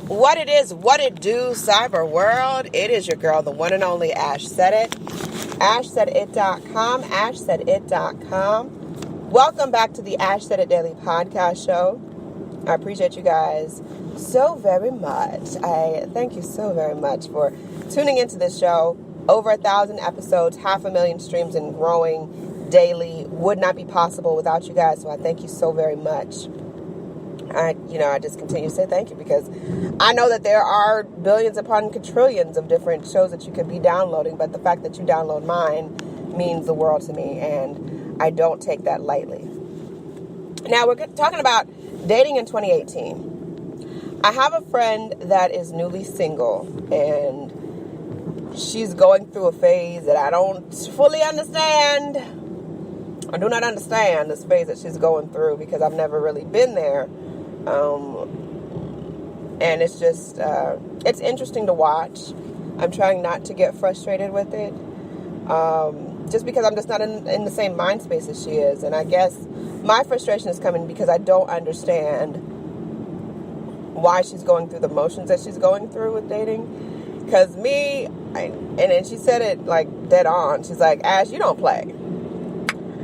What it is, what it do, cyber world. It is your girl, the one and only Ash Said It. AshSaidIt.com, AshSaidIt.com. Welcome back to the Ash Said It Daily Podcast Show. I appreciate you guys so very much. I thank you so very much for tuning into this show. Over 1,000 episodes, 500,000 streams and growing daily. Would not be possible without you guys, so I thank you so very much. I just continue to say thank you because I know that there are billions upon quadrillions of different shows that you could be downloading, but the fact that you download mine means the world to me, and I don't take that lightly. Now, we're talking about dating in 2018. I have a friend that is newly single, and she's going through a phase that I don't fully understand. I do not understand this phase that she's going through because I've never really been there. And it's just, it's interesting to watch. I'm trying not to get frustrated with it. Just because I'm just not in the same mind space as she is. And I guess my frustration is coming because I don't understand why she's going through the motions that she's going through with dating. Because and then she said it like dead on. She's like, Ash, you don't play.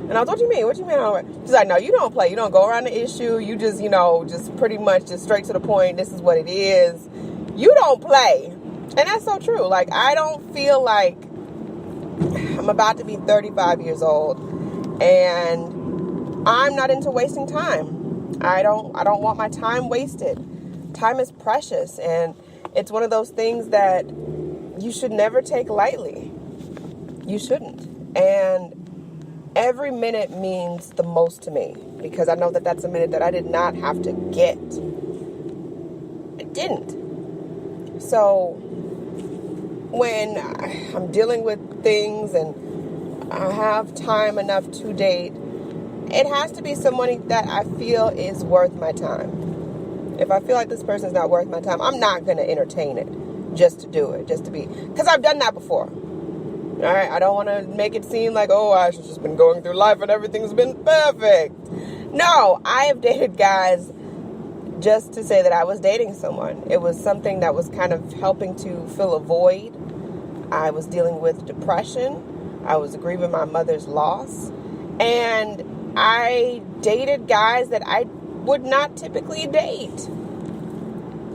And I was, what do you mean? What do you mean? She's like, no, you don't play. You don't go around the issue. You just, just pretty much just straight to the point. This is what it is. You don't play. And that's so true. Like, I don't feel like I'm about to be 35 years old and I'm not into wasting time. I don't want my time wasted. Time is precious, and it's one of those things that you should never take lightly. You shouldn't. And every minute means the most to me because I know that that's a minute that I did not have to get. I didn't. So when I'm dealing with things and I have time enough to date, it has to be someone that I feel is worth my time. If I feel like this person is not worth my time, I'm not going to entertain it just to do it, just to be, because I've done that before. All right, I don't want to make it seem like, Ash has just been going through life and everything's been perfect. No, I have dated guys just to say that I was dating someone. It was something that was kind of helping to fill a void. I was dealing with depression. I was grieving my mother's loss. And I dated guys that I would not typically date.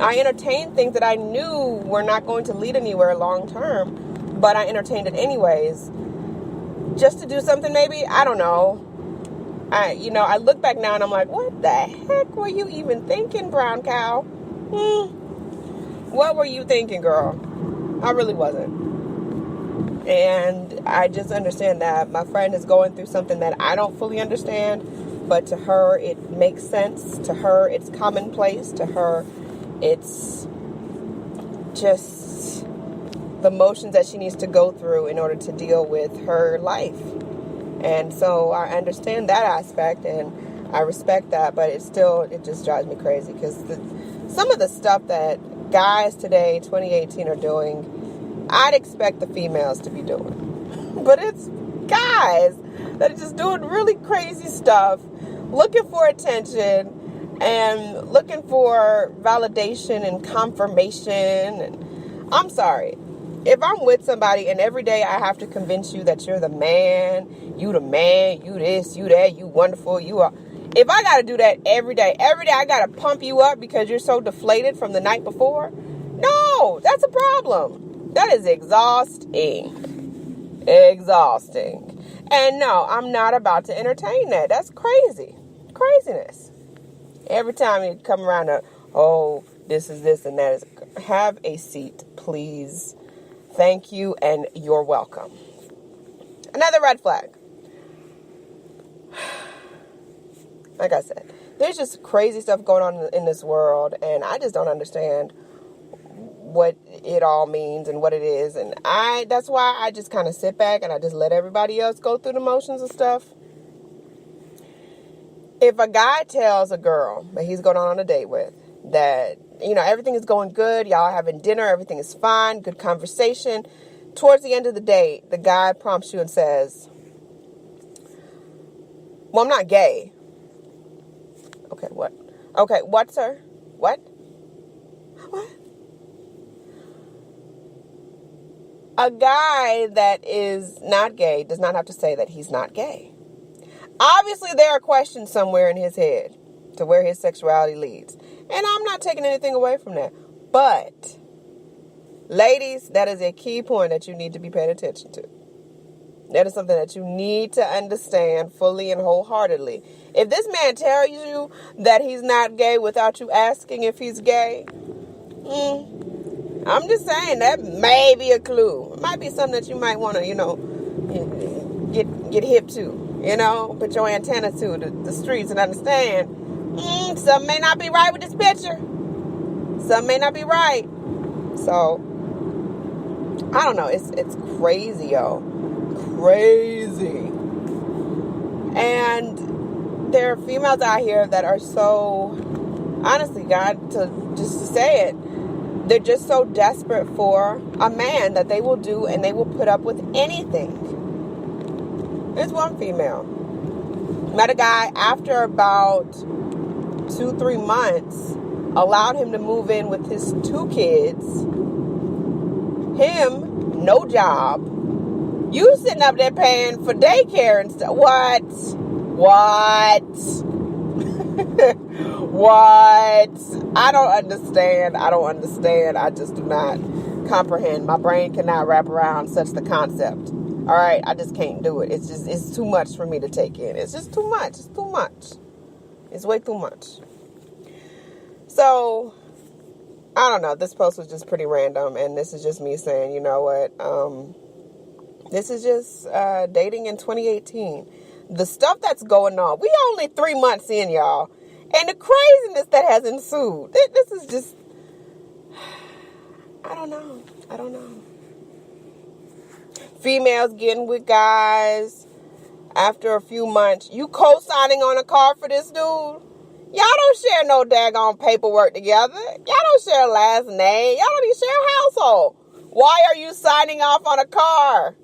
I entertained things that I knew were not going to lead anywhere long term. But I entertained it anyways, just to do something maybe, I don't know. I look back now and I'm like, what the heck were you even thinking, brown cow? What were you thinking, girl? I really wasn't. And I just understand that my friend is going through something that I don't fully understand, but to her it makes sense. To her it's commonplace. To her it's just the motions that she needs to go through in order to deal with her life. And so I understand that aspect and I respect that, but it just drives me crazy because some of the stuff that guys today, 2018, are doing, I'd expect the females to be doing. But it's guys that are just doing really crazy stuff, looking for attention and looking for validation and confirmation. And I'm sorry. If I'm with somebody and every day I have to convince you that you're the man, you this, you that, you wonderful, you are. If I got to do that every day I got to pump you up because you're so deflated from the night before. No, that's a problem. That is exhausting. And no, I'm not about to entertain that. That's craziness. Every time you come around this is this and that is, have a seat, please. Thank you, and you're welcome. Another red flag. Like I said, there's just crazy stuff going on in this world, and I just don't understand what it all means and what it is. And that's why I just kind of sit back and I just let everybody else go through the motions and stuff. If a guy tells a girl that he's going on a date with that, everything is going good, y'all having dinner, everything is fine, good conversation. Towards the end of the date, the guy prompts you and says, well, I'm not gay. Okay, what? Okay, what, sir? What? A guy that is not gay does not have to say that he's not gay. Obviously, there are questions somewhere in his head to where his sexuality leads. And I'm not taking anything away from that. But, ladies, that is a key point that you need to be paying attention to. That is something that you need to understand fully and wholeheartedly. If this man tells you that he's not gay without you asking if he's gay, I'm just saying that may be a clue. It might be something that you might want to, get hip to, put your antenna to the streets and understand. Something may not be right with this picture. Something may not be right. So, I don't know. It's crazy, yo. Crazy. And there are females out here that are so, honestly, God, to say it, they're just so desperate for a man that they will do and they will put up with anything. There's one female. Met a guy after about 2-3 months, allowed him to move in with his 2 kids. Him, no job. You sitting up there paying for daycare and stuff. What? What? I don't understand. I just do not comprehend. My brain cannot wrap around such the concept. All right, I just can't do it. It's too much for me to take in. It's just too much. It's too much. It's way too much. So, I don't know. This post was just pretty random, and this is just me saying, you know what? This is just dating in 2018. The stuff that's going on. We only 3 months in, y'all. And the craziness that has ensued. This is just, I don't know. Females getting with guys after a few months. You co-signing on a car for this dude? Y'all don't share no daggone paperwork together. Y'all don't share a last name. Y'all don't even share a household. Why are you signing off on a car?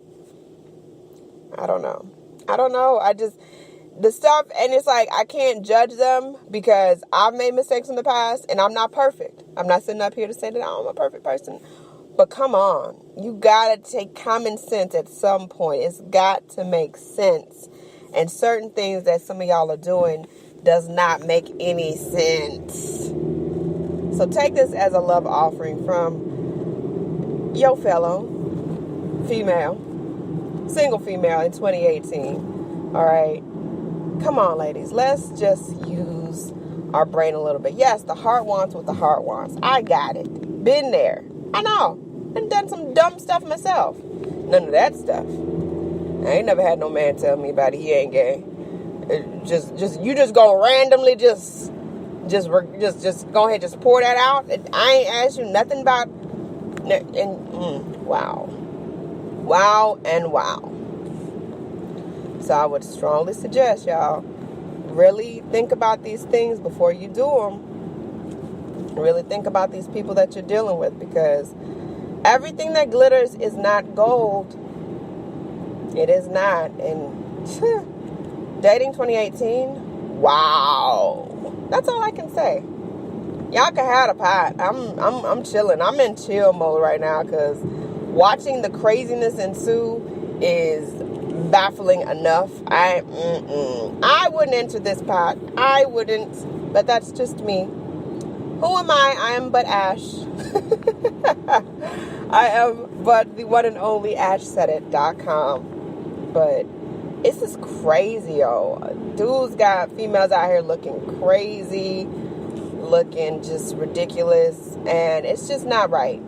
I don't know. The stuff, and it's like, I can't judge them because I've made mistakes in the past and I'm not perfect. I'm not sitting up here to say that I'm a perfect person. But come on, you gotta take common sense at some point. It's got to make sense. And certain things that some of y'all are doing does not make any sense. So take this as a love offering from your fellow female, single female in 2018. All right. Come on, ladies. Let's just use our brain a little bit. Yes, the heart wants what the heart wants. I got it. Been there. I know. And done some dumb stuff myself. None of that stuff. I ain't never had no man tell me about it. He ain't gay. You just go randomly just go ahead, just pour that out. I ain't asked you nothing about. Wow. So I would strongly suggest y'all really think about these things before you do them. Really think about these people that you're dealing with, because everything that glitters is not gold. It is not. And dating 2018, wow. That's all I can say. Y'all can have a pot. I'm chilling. I'm in chill mode right now because watching the craziness ensue is baffling enough. I wouldn't enter this pot. I wouldn't. But that's just me. Who am I? I am but Ash. I am but the one and only AshSaidIt.com. But it's just crazy, yo. Dudes got females out here looking crazy, looking just ridiculous, and it's just not right.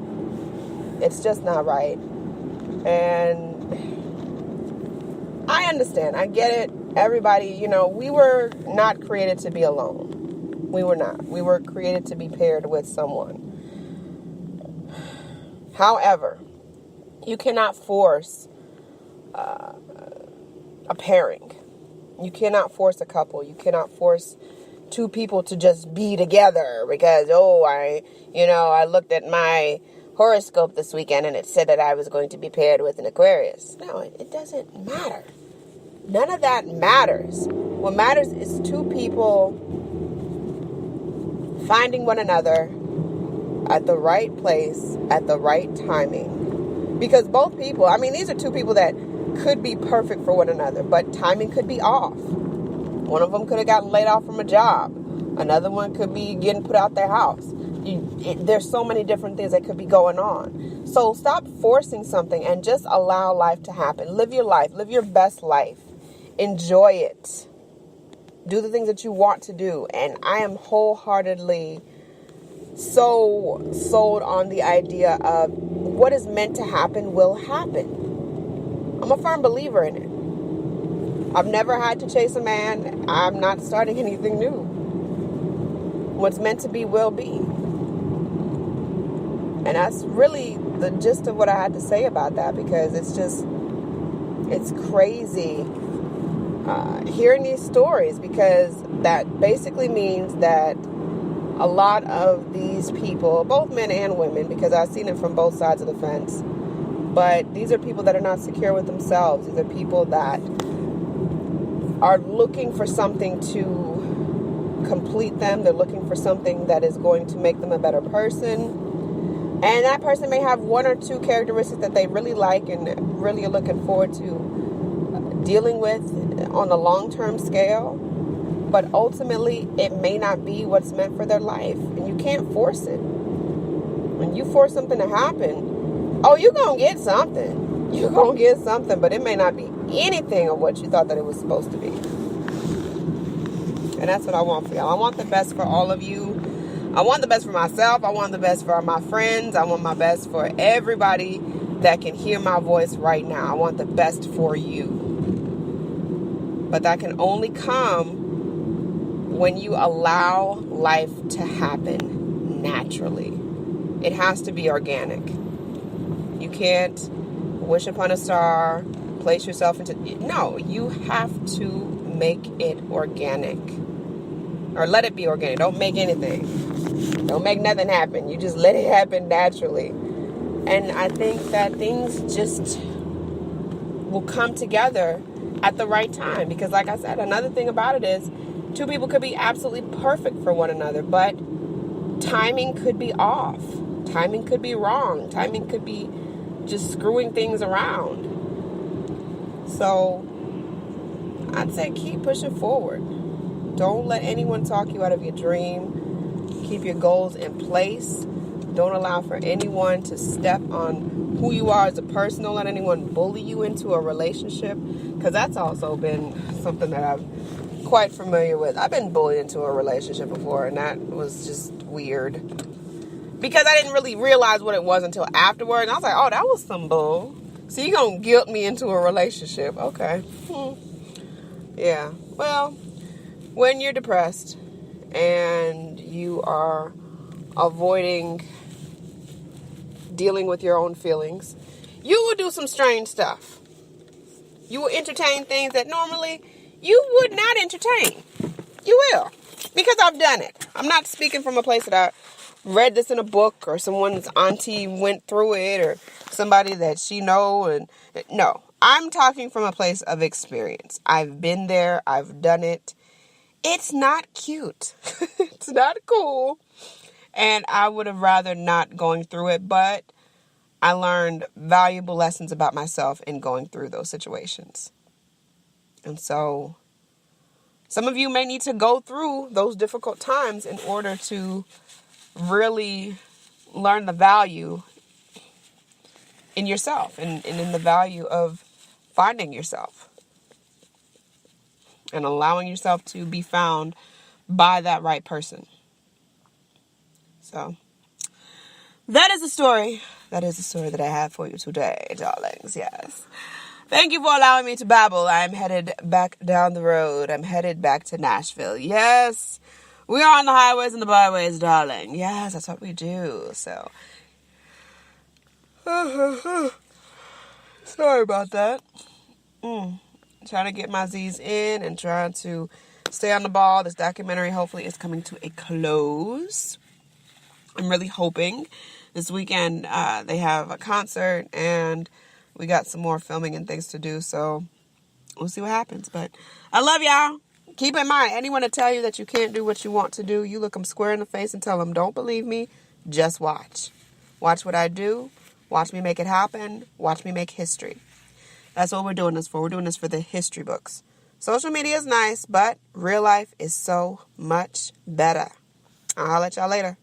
It's just not right. And I understand. I get it. Everybody, we were not created to be alone. We were not. We were created to be paired with someone. However, you cannot force a pairing. You cannot force a couple. You cannot force two people to just be together because, I looked at my horoscope this weekend and it said that I was going to be paired with an Aquarius. No, it doesn't matter. None of that matters. What matters is two people finding one another at the right place, at the right timing, Because both people, I mean, these are two people that could be perfect for one another, but timing could be off. One of them could have gotten laid off from a job. Another one could be getting put out their house. There's so many different things that could be going on. So stop forcing something and just allow life to happen. Live your life. Live your best life. Enjoy it. Do the things that you want to do. And I am wholeheartedly so sold on the idea of what is meant to happen will happen. I'm a firm believer in it. I've never had to chase a man. I'm not starting anything new. What's meant to be will be. And that's really the gist of what I had to say about that, because it's crazy hearing these stories, because that basically means that a lot of these people, both men and women, because I've seen it from both sides of the fence, but these are people that are not secure with themselves. These are people that are looking for something to complete them. They're looking for something that is going to make them a better person. And that person may have one or two characteristics that they really like and really are looking forward to dealing with on a long-term scale. But ultimately, it may not be what's meant for their life. And you can't force it. When you force something to happen, you're going to get something. You're going to get something, but it may not be anything of what you thought that it was supposed to be. And that's what I want for y'all. I want the best for all of you. I want the best for myself. I want the best for my friends. I want my best for everybody that can hear my voice right now. I want the best for you. But that can only come when you allow life to happen naturally. It has to be organic. You can't wish upon a star, place yourself into... No, you have to make it organic. Or let it be organic. Don't make anything. Don't make nothing happen. You just let it happen naturally. And I think that things just will come together at the right time. Because like I said, another thing about it is two people could be absolutely perfect for one another, but timing could be off. Timing could be wrong. Timing could be just screwing things around. So I'd say keep pushing forward. Don't let anyone talk you out of your dream. Keep your goals in place. Don't allow for anyone to step on who you are as a person. Don't let anyone bully you into a relationship, because that's also been something that I'm quite familiar with. I've been bullied into a relationship before, and that was just weird, because I didn't really realize what it was until afterward. And I was like, oh, that was some bull. So you're going to guilt me into a relationship. Okay. Yeah. Well, when you're depressed and you are avoiding dealing with your own feelings, you will do some strange stuff. You will entertain things that normally you would not entertain. You will. Because I've done it. I'm not speaking from a place that I read this in a book, or someone's auntie went through it, or somebody that she know. And no, I'm talking from a place of experience. I've been there. I've done it. It's not cute. It's not cool. And I would have rather not going through it, but I learned valuable lessons about myself in going through those situations. And so some of you may need to go through those difficult times in order to really learn the value in yourself and in the value of finding yourself and allowing yourself to be found by that right person. So that is the story. That is the story that I have for you today, darlings. Yes. Thank you for allowing me to babble. I'm headed back down the road. I'm headed back to Nashville. Yes. We are on the highways and the byways, darling. Yes, that's what we do. So, sorry about that. Trying to get my Z's in and trying to stay on the ball. This documentary hopefully is coming to a close. I'm really hoping. This weekend they have a concert and we got some more filming and things to do. So we'll see what happens. But I love y'all. Keep in mind, anyone to tell you that you can't do what you want to do, you look them square in the face and tell them, don't believe me, just watch. Watch what I do. Watch me make it happen. Watch me make history. That's what we're doing this for. We're doing this for the history books. Social media is nice, but real life is so much better. I'll let y'all later.